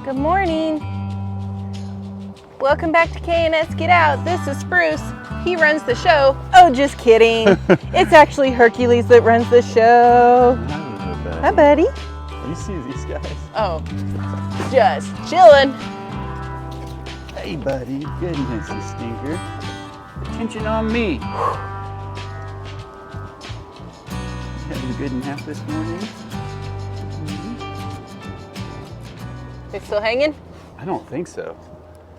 Good morning. Welcome back to K&S Get Out. This is Spruce. He runs the show. Oh, just kidding. It's actually Hercules that runs the show. Hi, buddy. You see these guys? Oh, just chilling. Hey, buddy. Goodness, you stinker. Attention on me. Having a good nap this morning? They still hanging? I don't think so.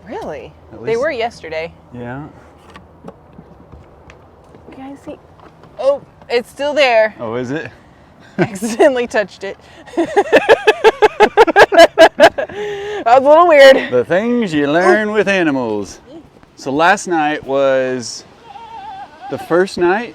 Really? At They least- were yesterday. Yeah. You guys see? Oh, it's still there. Oh, is it? Accidentally touched it. That was a little weird. The things you learn with animals. So last night was the first night,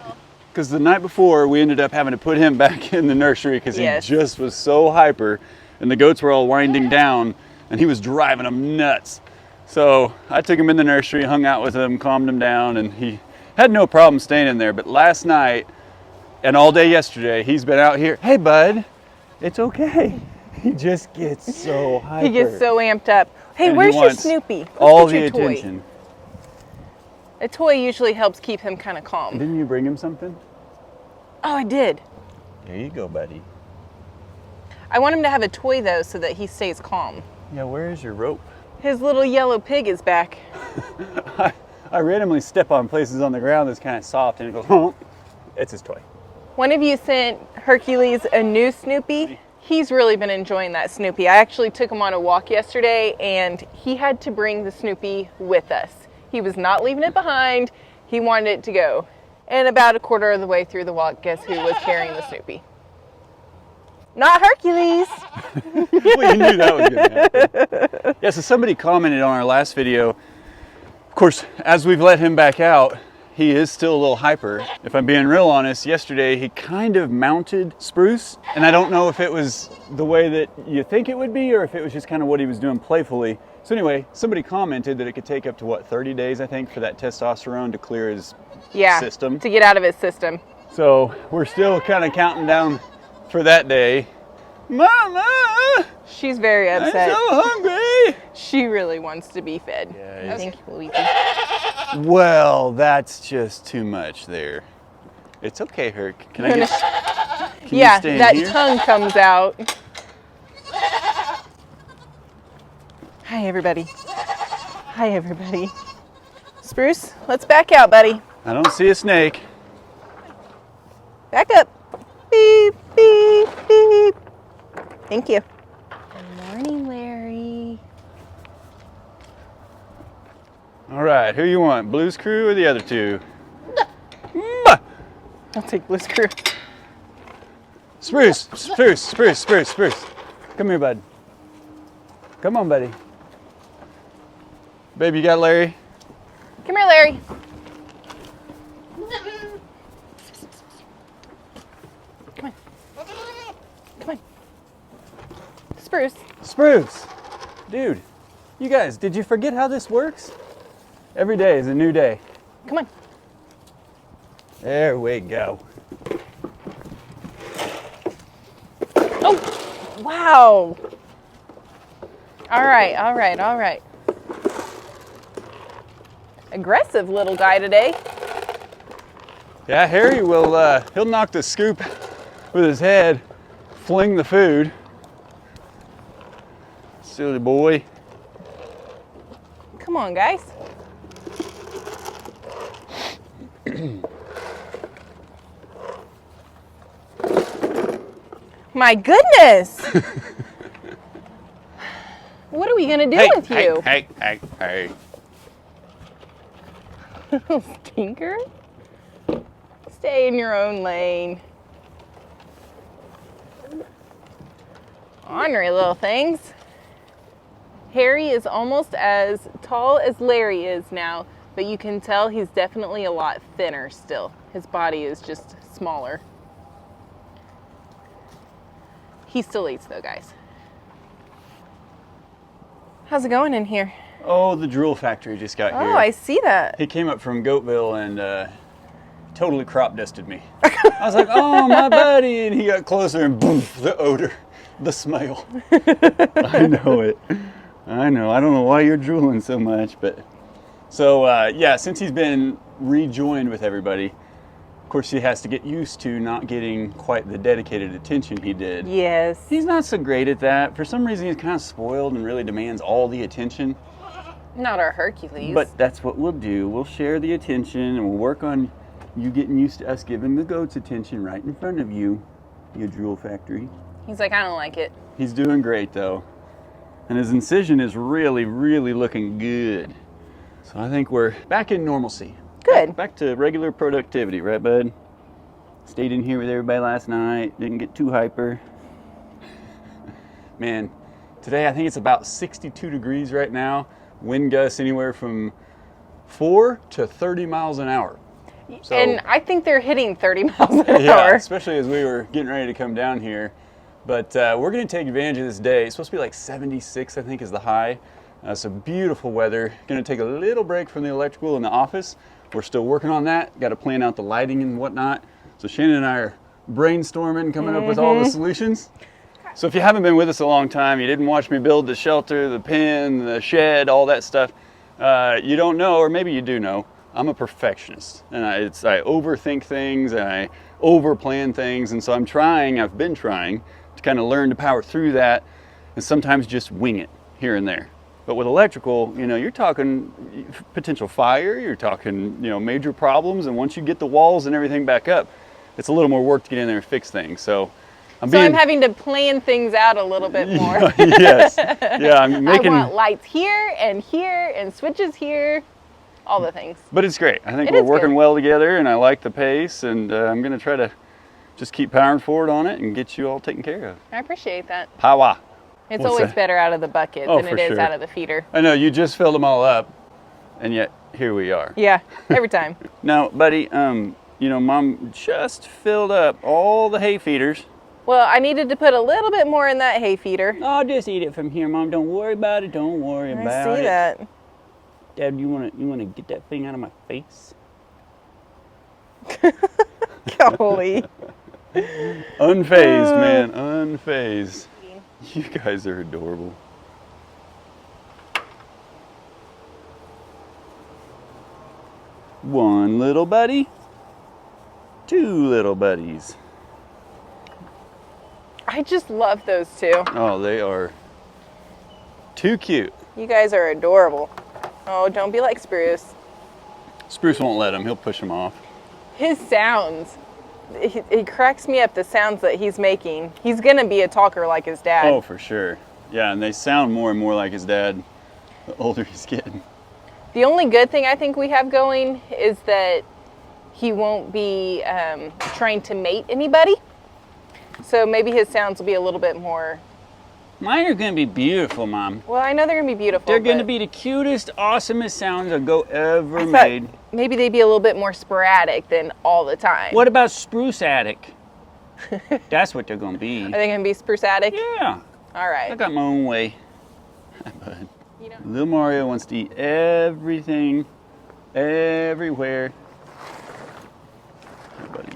because the night before we ended up having to put him back in the nursery because Yes. he just was so hyper and the goats were all winding down and he was driving them nuts. So I took him in the nursery, hung out with him, calmed him down, and he had no problem staying in there. But last night and all day yesterday, he's been out here. Hey, bud, it's okay. He just gets so hyper. He gets so amped up. Hey, And he where's your wants Snoopy? Let's all get the your toy. attention. A toy usually helps keep him kind of calm. Didn't you bring him something? Oh, I did. There you go, buddy. I want him to have a toy, though, so that he stays calm. Yeah, where is your rope? His little yellow pig is back. I randomly step on places on the ground that's kind of soft and it goes, oh, it's his toy. One of you sent Hercules a new Snoopy. He's really been enjoying that Snoopy. I actually took him on a walk yesterday and he had to bring the Snoopy with us. He was not leaving it behind. He wanted it to go. And about a quarter of the way through the walk, guess who was carrying the Snoopy? Not Hercules. Well, you knew that was going to happen. Yeah, so somebody commented on our last video. Of course, as we've let him back out, he is still a little hyper. If I'm being real honest, yesterday he kind of mounted Spruce, and I don't know if it was the way that you think it would be or if it was just kind of what he was doing playfully. So anyway, somebody commented that it could take up to, what, 30 days, I think, for that testosterone to clear his system. To get out of his system. So we're still kind of counting down for that day. Mama! She's very upset. I'm so hungry! She really wants to be fed. Yeah, Thank you, Luigi. Well, that's just too much there. It's okay, Herc. Can I get... Can Yeah, you stay in that here? tongue comes out. Hi, everybody. Hi, everybody. Spruce, let's back out, buddy. I don't see a snake. Back up. Beep, beep, beep. Thank you. Good morning, Larry. All right, who you want? Blues Crew or the other two? I'll take Blue's Crew. Spruce, Spruce, Spruce, Spruce, Spruce. Come here, bud. Come on, buddy. Babe, you got Larry? Come here, Larry. Come on. Come on. Spruce. Spruce. Dude, you guys, did you forget how this works? Every day is a new day. Come on. There we go. Oh, wow. All right, all right, all right. Aggressive little guy today. Yeah, Harry will, he'll knock the scoop with his head, fling the food. Silly boy. Come on, guys. My goodness. What are we going to do with you? Hey. Little stinker. Stay in your own lane. Ornery little things. Harry is almost as tall as Larry is now, but you can tell he's definitely a lot thinner still. His body is just smaller. He still eats though, guys. How's it going in here? Oh, the drool factory just got here. Oh, I see that. He came up from Goatville and totally crop dusted me. I was like, oh, my buddy. And he got closer and boom, the odor, the smell. I know it. I know. I don't know why you're drooling so much, but so yeah, since he's been rejoined with everybody, of course he has to get used to not getting quite the dedicated attention he did. Yes. He's not so great at that. For some reason, he's kind of spoiled and really demands all the attention. Not our Hercules. But that's what we'll do. We'll share the attention and we'll work on you getting used to us giving the goats attention right in front of you, you drool factory. He's like, I don't like it. He's doing great though. And his incision is really, really looking good. So I think we're back in normalcy. Good. Back to regular productivity, right, bud? Stayed in here with everybody last night. Didn't get too hyper. Man, today I think it's about 62 degrees right now. Wind gusts anywhere from 4 to 30 miles an hour. So, and I think they're hitting 30 miles an yeah, hour. especially as we were getting ready to come down here. But we're going to take advantage of this day. It's supposed to be like 76, I think, is the high. So beautiful weather. Going to take a little break from the electrical in the office. We're still working on that. Got to plan out the lighting and whatnot. So Shannon and I are brainstorming, coming up with all the solutions. So if you haven't been with us a long time, you didn't watch me build the shelter, the pen, the shed, all that stuff, you don't know, or maybe you do know, I'm a perfectionist. And I overthink things and I overplan things. And so I've been trying to kind of learn to power through that and sometimes just wing it here and there. But with electrical, you know, you're talking potential fire, you're talking, you know, major problems. And once you get the walls and everything back up, it's a little more work to get in there and fix things. So I'm having to plan things out a little bit more. Yes. Yeah, I'm making. I want lights here and switches here, all the things. But it's great. I think we're working well together and I like the pace and I'm going to try to just keep powering forward on it and get you all taken care of. I appreciate that. Power. It's always better out of the bucket than it is out of the feeder. I know, you just filled them all up and yet here we are. Yeah, every time. Now, buddy, you know, Mom just filled up all the hay feeders. Well, I needed to put a little bit more in that hay feeder. I'll just eat it from here, Mom. Don't worry about it. Don't worry about it. I see that. Dad, you wanna get that thing out of my face? Golly. Unfazed, man. Unfazed. You guys are adorable. One little buddy. Two little buddies. I just love those two. Oh, they are too cute. You guys are adorable. Oh, don't be like Spruce. Spruce won't let him. He'll push him off. His sounds, it cracks me up, the sounds that he's making. He's going to be a talker like his dad. Oh, for sure. Yeah, and they sound more and more like his dad the older he's getting. The only good thing I think we have going is that he won't be trying to mate anybody. So maybe his sounds will be a little bit more. Mine are going to be beautiful, Mom. Well, I know they're going to be beautiful. They're going to be the cutest, awesomest sounds a goat ever made. Maybe they'd be a little bit more sporadic than all the time. What about Spruce Attic? That's what they're going to be. Are they going to be spruce-atic? Yeah. All right. I got my own way. Bud. Little Mario wants to eat everything, everywhere. Hey, buddy.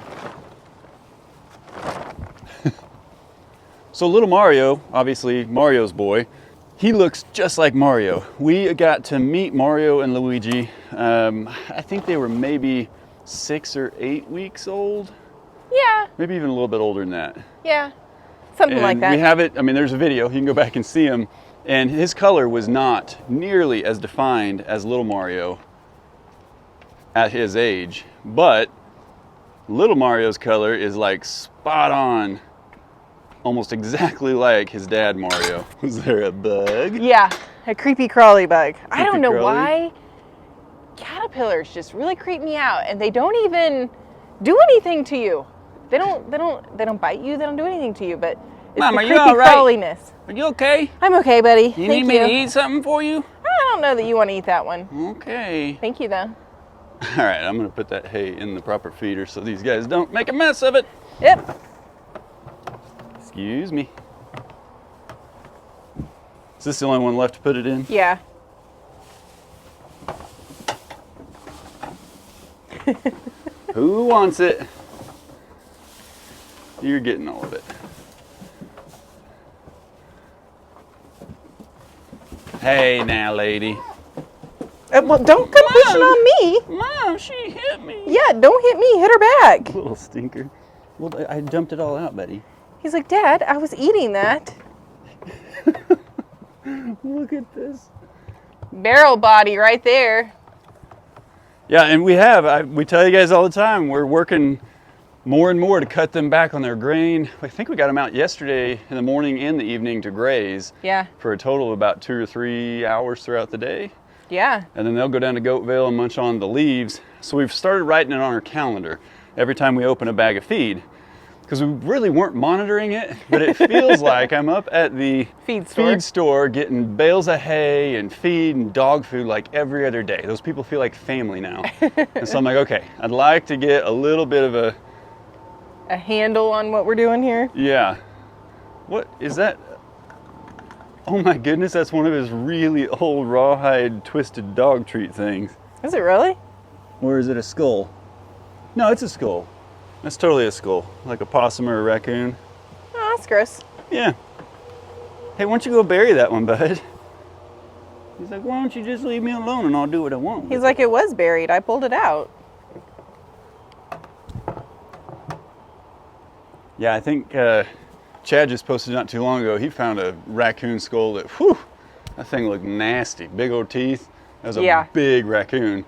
So little Mario, obviously Mario's boy, he looks just like Mario. We got to meet Mario and Luigi. I think they were maybe 6 or 8 weeks old. Yeah. Maybe even a little bit older than that. Yeah. Something like that. We have it, I mean, there's a video, you can go back and see him. And his color was not nearly as defined as little Mario at his age. But little Mario's color is like spot on. Almost exactly like his dad, Mario. Was there a bug? Yeah, a creepy crawly bug. I don't know crawly? why caterpillars just really creep me out, and they don't even do anything to you. They don't bite you. They don't do anything to you. But it's Mom, the are you creepy all right? crawliness. Are you okay? I'm okay, buddy. You need me to eat something for you? I don't know that you want to eat that one. Okay. Thank you, though. All right, I'm gonna put that hay in the proper feeder so these guys don't make a mess of it. Yep. Excuse me. Is this the only one left to put it in? Yeah. Who wants it? You're getting all of it. Hey now, lady. Well, don't come pushing on me. Mom, she hit me. Yeah, don't hit me. Hit her back. Little stinker. Well, I dumped it all out, buddy. He's like, Dad, I was eating that. Look at this. Barrel body right there. Yeah, and we tell you guys all the time, we're working more and more to cut them back on their grain. I think we got them out yesterday in the morning and the evening to graze. Yeah. For a total of about 2 or 3 hours throughout the day. Yeah. And then they'll go down to Goatville and munch on the leaves. So we've started writing it on our calendar every time we open a bag of feed. Because we really weren't monitoring it, but it feels like I'm up at the feed store getting bales of hay and feed and dog food like every other day. Those people feel like family now. And so I'm like, okay, I'd like to get a little bit of a handle on what we're doing here. Yeah. What is that? Oh my goodness, that's one of his really old rawhide twisted dog treat things. Is it really? Or is it a skull? No, it's a skull. That's totally a skull, like a possum or a raccoon. Oh, that's gross. Yeah. Hey, why don't you go bury that one, bud? He's like, why don't you just leave me alone and I'll do what I want. He's like, it was buried. I pulled it out. Yeah, I think Chad just posted not too long ago, he found a raccoon skull that, whew, that thing looked nasty. Big old teeth. That was a big raccoon.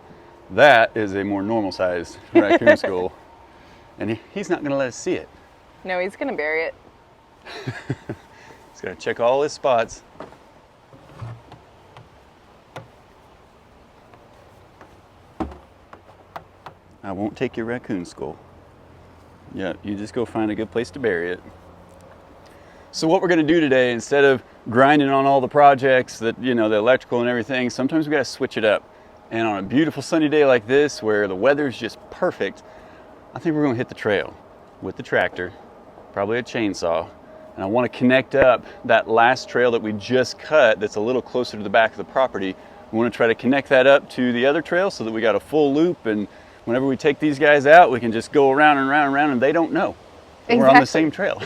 That is a more normal sized raccoon skull. And he's not gonna let us see it. No, he's gonna bury it. He's gonna check all his spots. I won't take your raccoon skull. Yeah, you just go find a good place to bury it. So what we're gonna do today, instead of grinding on all the projects that, you know, the electrical and everything, sometimes we gotta switch it up. And on a beautiful sunny day like this, where the weather's just perfect, I think we're gonna hit the trail with the tractor, probably a chainsaw. And I wanna connect up that last trail that we just cut that's a little closer to the back of the property. We wanna try to connect that up to the other trail so that we got a full loop, and whenever we take these guys out, we can just go around and around and around and they don't know. Exactly. We're on the same trail.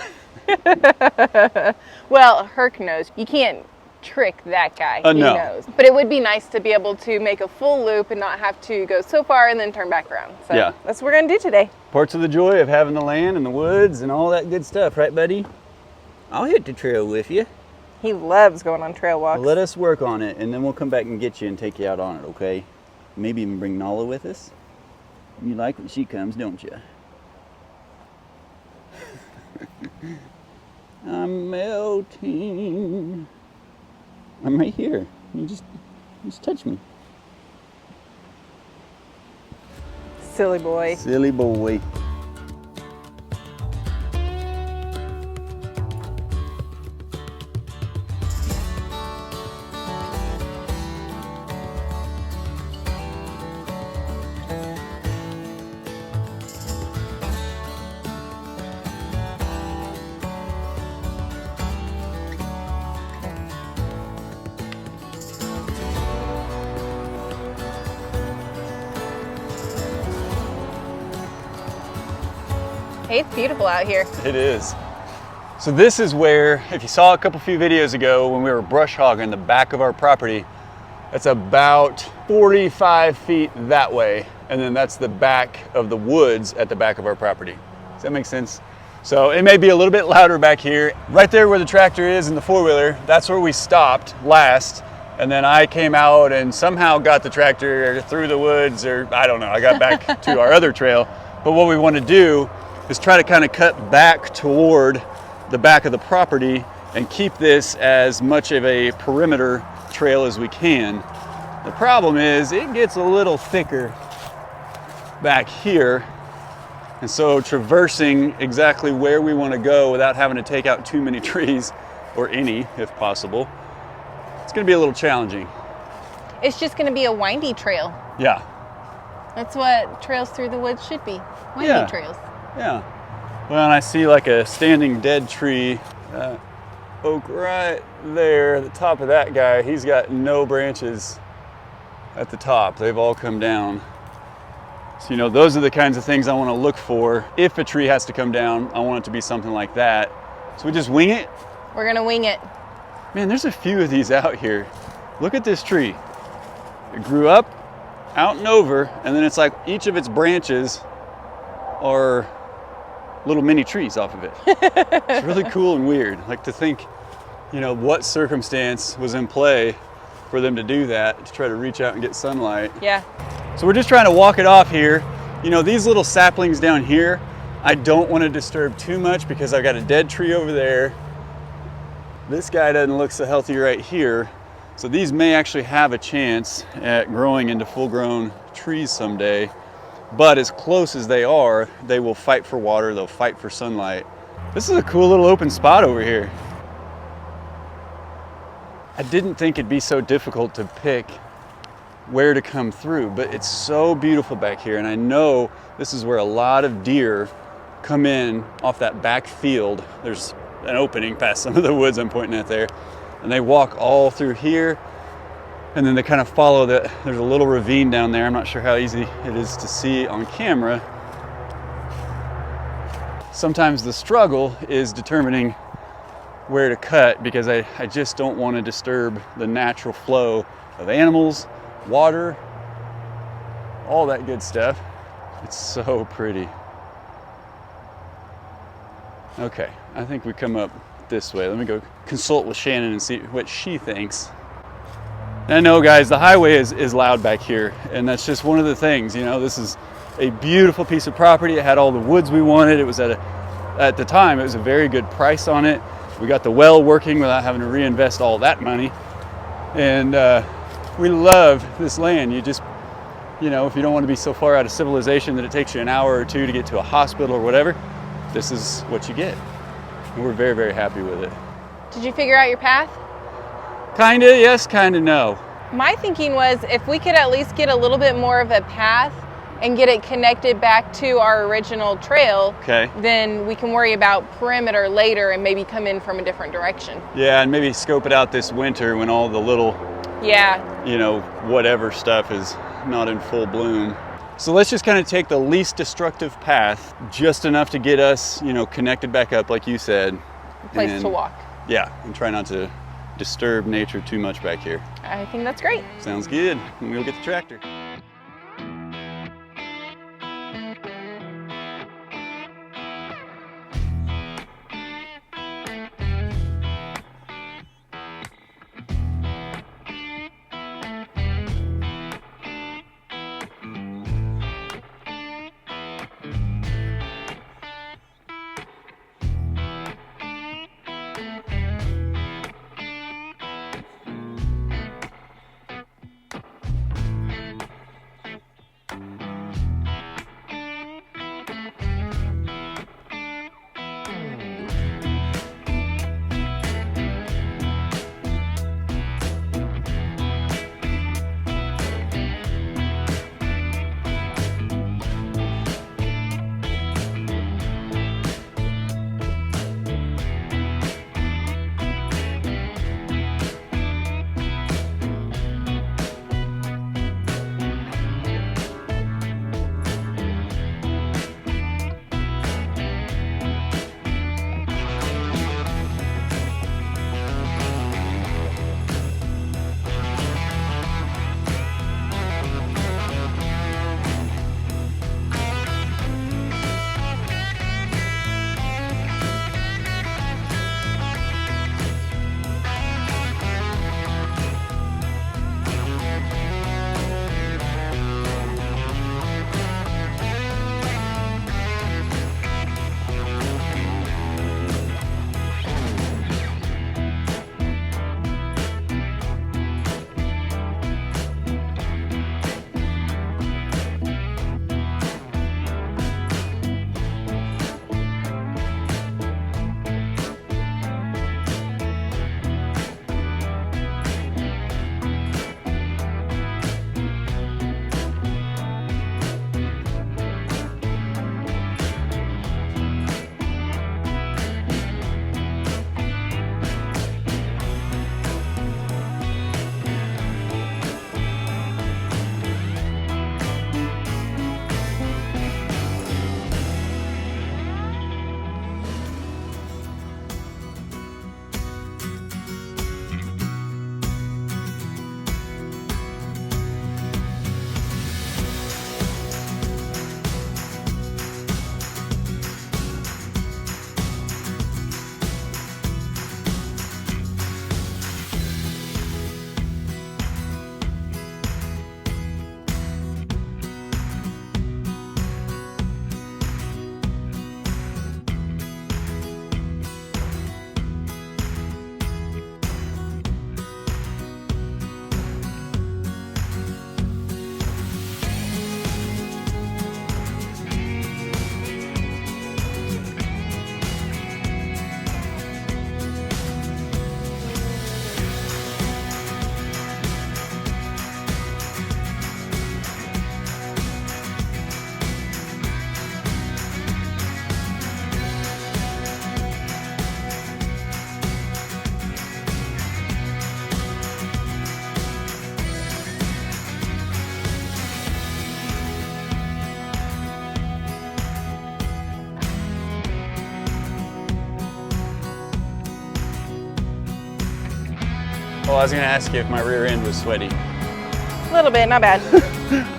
Well, Herc knows. You can't trick that guy. He knows. But it would be nice to be able to make a full loop and not have to go so far and then turn back around. So yeah, that's what we're going to do today. Parts of the joy of having the land and the woods and all that good stuff, right, buddy? I'll hit the trail with you. He loves going on trail walks. Let us work on it, and then we'll come back and get you and take you out on it, okay? Maybe even bring Nala with us. You like when she comes, don't you? I'm melting. I'm right here. You just touch me. Silly boy. Silly boy. Hey, it's beautiful out here. It is. So this is where, if you saw a few videos ago when we were brush hogging the back of our property, that's about 45 feet that way. And then that's the back of the woods at the back of our property. Does that make sense? So it may be a little bit louder back here. Right there where the tractor is and the four-wheeler, that's where we stopped last. And then I came out and somehow got the tractor through the woods, or I don't know, I got back to our other trail. But what we want to do is try to kind of cut back toward the back of the property and keep this as much of a perimeter trail as we can. The problem is it gets a little thicker back here, and so traversing exactly where we want to go without having to take out too many trees, or any if possible, it's going to be a little challenging. It's just going to be a windy trail. Yeah. That's what trails through the woods should be. Windy trails. Yeah. Well, and I see like a standing dead tree, oak right there, the top of that guy, he's got no branches at the top. They've all come down. So, you know, those are the kinds of things I want to look for. If a tree has to come down, I want it to be something like that. So we just wing it? We're going to wing it. Man, there's a few of these out here. Look at this tree. It grew up, out and over, and then it's like each of its branches are little mini trees off of it. It's really cool and weird. Like to think, you know, what circumstance was in play for them to do that, to try to reach out and get sunlight. Yeah. So we're just trying to walk it off here. You know, these little saplings down here, I don't want to disturb too much because I've got a dead tree over there. This guy doesn't look so healthy right here. So these may actually have a chance at growing into full-grown trees someday. But as close as they are, they will fight for water, they'll fight for sunlight. This is a cool little open spot over here. I didn't think it'd be so difficult to pick where to come through, but it's so beautiful back here, and I know this is where a lot of deer come in off that back field. There's an opening past some of the woods I'm pointing at there, and they walk all through here, and then they kind of follow that. There's a little ravine down there. I'm not sure how easy it is to see on camera. Sometimes the struggle is determining where to cut because I just don't want to disturb the natural flow of animals, water, all that good stuff. It's so pretty. Okay, I think we come up this way. Let me go consult with Shannon and see what she thinks. And I know, guys, the highway is loud back here, and that's just one of the things. You know, this is a beautiful piece of property. It had all the woods we wanted. It was at the time, it was a very good price on it. We got the well working without having to reinvest all that money. And we love this land. You just, you know, if you don't want to be so far out of civilization that it takes you an hour or two to get to a hospital or whatever, this is what you get. And we're very, very happy with it. Did you figure out your path? Kinda yes, kinda no. My thinking was if we could at least get a little bit more of a path and get it connected back to our original trail, Okay. then we can worry about perimeter later and maybe come in from a different direction. Yeah, and maybe scope it out this winter when all the little, Yeah. you know, whatever stuff is not in full bloom. So let's just kind of take the least destructive path, just enough to get us, you know, connected back up, like you said. Place to walk. Yeah, and try not to disturb nature too much back here. I think that's great. Sounds good. And we'll get the tractor. Oh, I was gonna ask you if my rear end was sweaty. A little bit, not bad.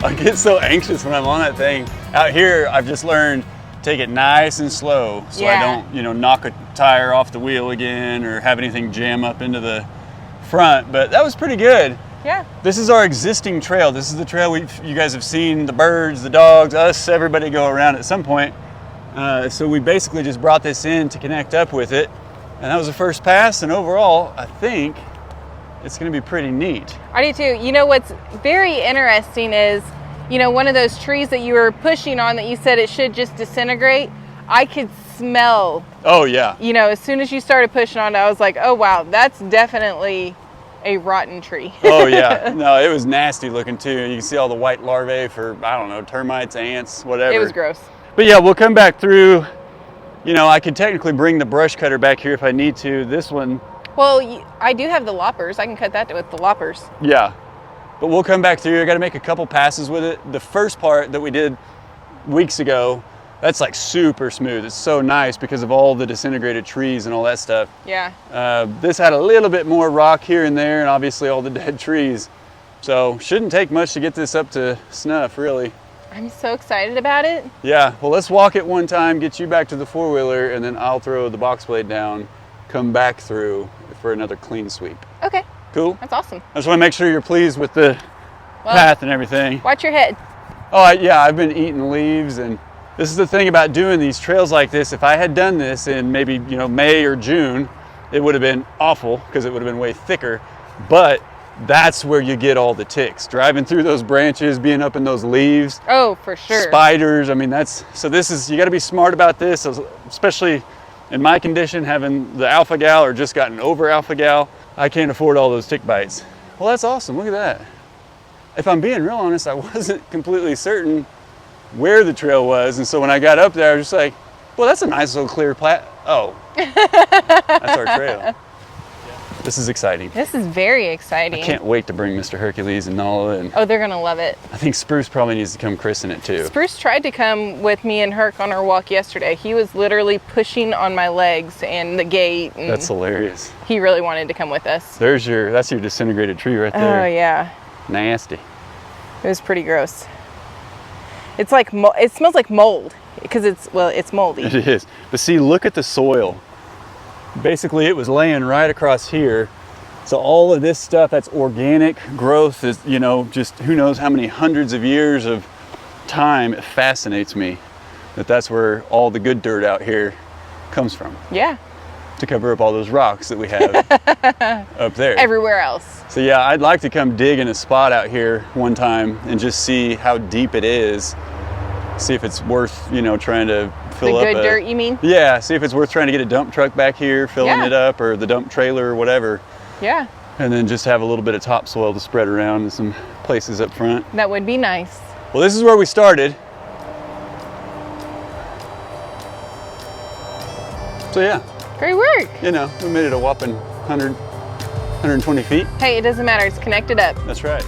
I get so anxious when I'm on that thing. Out here, I've just learned take it nice and slow so I don't, you know, knock a tire off the wheel again or have anything jam up into the front. But that was pretty good. Yeah. This is our existing trail. This is the trail you guys have seen the birds, the dogs, us, everybody go around at some point. So we basically just brought this in to connect up with it. And that was the first pass. And overall, I think it's going to be pretty neat. I do too. You know what's very interesting is, you know, one of those trees that you were pushing on that you said it should just disintegrate. I could smell. Oh yeah. You know, as soon as you started pushing on it, I was like, oh wow, that's definitely a rotten tree. Oh yeah. No, it was nasty looking too. You can see all the white larvae for, I don't know, termites, ants, whatever. It was gross. But yeah, we'll come back through. You know, I could technically bring the brush cutter back here if I need to. This one. Well, I do have the loppers. I can cut that with the loppers. Yeah. But we'll come back through. I got to make a couple passes with it. The first part that we did weeks ago, that's like super smooth. It's so nice because of all the disintegrated trees and all that stuff. Yeah. This had a little bit more rock here and there and obviously all the dead trees. So shouldn't take much to get this up to snuff, really. I'm so excited about it. Yeah, well, let's walk it one time, get you back to the four-wheeler, and then I'll throw the box blade down, come back through for another clean sweep. Okay. Cool? That's awesome. I just want to make sure you're pleased with the path and everything. Watch your head. Oh, yeah, I've been eating leaves, and this is the thing about doing these trails like this. If I had done this in maybe, you know, May or June, it would have been awful because it would have been way thicker, but that's where you get all the ticks. Driving through those branches, being up in those leaves. Oh, for sure. Spiders, I mean, you got to be smart about this, especially in my condition, having the alpha gal or just gotten over alpha gal. I can't afford all those tick bites. Well, that's awesome. Look at that. If I'm being real honest, I wasn't completely certain where the trail was. And so when I got up there, I was just like, well, that's a nice little clear plat. Oh, that's our trail. This is exciting. This is very exciting. I can't wait to bring Mr. Hercules and Nala. And oh, they're going to love it. I think Spruce probably needs to come christen it too. Spruce tried to come with me and Herc on our walk yesterday. He was literally pushing on my legs and the gate. And that's hilarious. He really wanted to come with us. That's your disintegrated tree right there. Oh, yeah. Nasty. It was pretty gross. It's like, it smells like mold because it's moldy. It is. But see, look at the soil. Basically, it was laying right across here. So all of this stuff, that's organic growth, is, you know, just who knows how many hundreds of years of time. It fascinates me that that's where all the good dirt out here comes from. Yeah. To cover up all those rocks that we have up there. Everywhere else. So yeah, I'd like to come dig in a spot out here one time and just see how deep it is. See if it's worth, you know, trying to fill up the good dirt, you mean? Yeah, see if it's worth trying to get a dump truck back here, filling it up, or the dump trailer or whatever. Yeah. And then just have a little bit of topsoil to spread around in some places up front. That would be nice. Well, this is where we started. So yeah. Great work. You know, we made it a whopping 120 feet. Hey, it doesn't matter. It's connected up. That's right.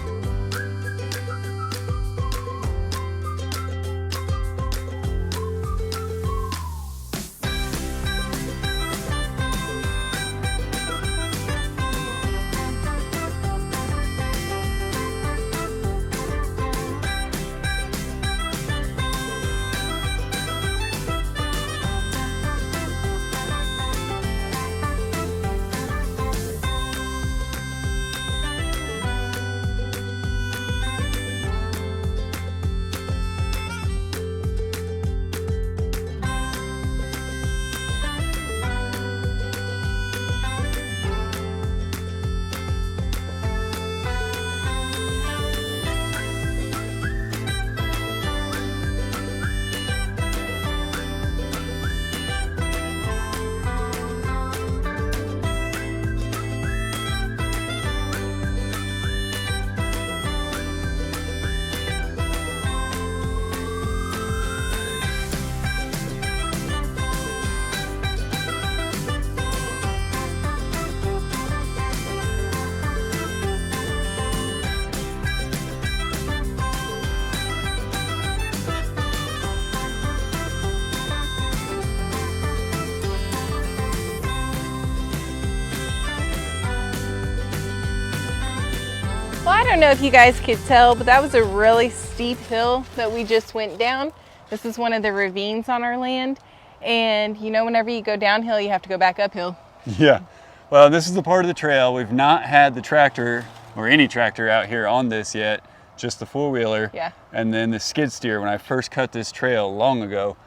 Well, I don't know if you guys could tell, but that was a really steep hill that we just went down. This is one of the ravines on our land. And you know, whenever you go downhill, you have to go back uphill. Yeah. Well, this is the part of the trail. We've not had the tractor or any tractor out here on this yet, just the four-wheeler. Yeah. And then the skid steer. When I first cut this trail long ago,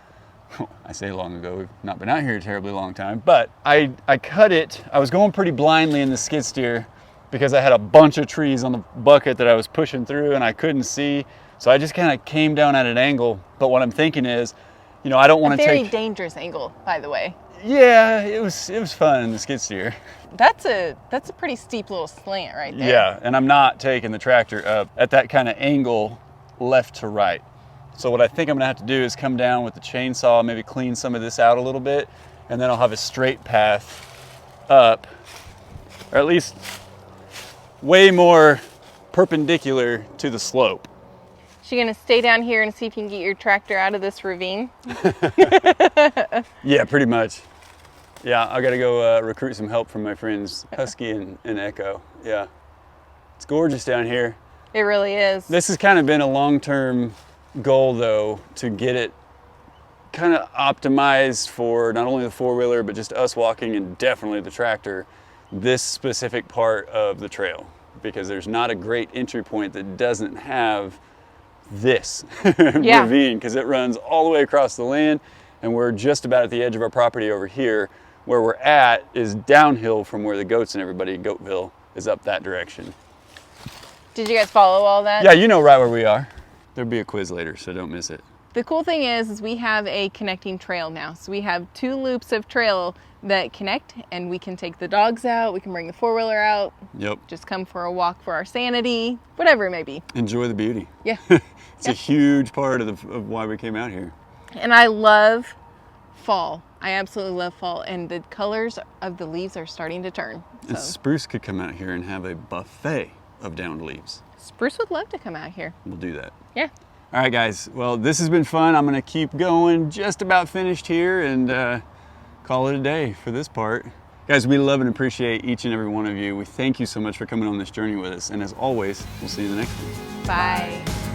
I say long ago, we've not been out here a terribly long time, but I cut it. I was going pretty blindly in the skid steer because I had a bunch of trees on the bucket that I was pushing through and I couldn't see. So I just kind of came down at an angle. But what I'm thinking is, you know, I don't want to take... Very dangerous angle, by the way. Yeah, it was fun in the skid steer. That's a pretty steep little slant right there. Yeah, and I'm not taking the tractor up at that kind of angle left to right. So what I think I'm gonna have to do is come down with the chainsaw, maybe clean some of this out a little bit, and then I'll have a straight path up, or at least way more perpendicular to the slope. So you're gonna stay down here and see if you can get your tractor out of this ravine? Yeah, pretty much. Yeah, I gotta go recruit some help from my friends Husky and Echo. Yeah, it's gorgeous down here. It really is. This has kind of been a long-term goal though, to get it kind of optimized for not only the four-wheeler, but just us walking and definitely the tractor, this specific part of the trail, because there's not a great entry point that doesn't have this ravine, because it runs all the way across the land, and we're just about at the edge of our property over here. Where we're at is downhill from where the goats and everybody, Goatville, is up that direction. Did you guys follow all that? Yeah, you know right where we are. There'll be a quiz later, so don't miss it. The cool thing is we have a connecting trail now. So we have 2 loops of trail that connect, and we can take the dogs out, we can bring the four-wheeler out. Yep. Just come for a walk for our sanity, whatever it may be. Enjoy the beauty. Yeah. It's a huge part of why we came out here. And I love fall. I absolutely love fall, and the colors of the leaves are starting to turn. So. And Spruce could come out here and have a buffet of downed leaves. Spruce would love to come out here. We'll do that. Yeah. All right, guys. Well, this has been fun. I'm gonna keep going. Just about finished here, and call it a day for this part. Guys, we love and appreciate each and every one of you. We thank you so much for coming on this journey with us. And as always, we'll see you in the next one. Bye.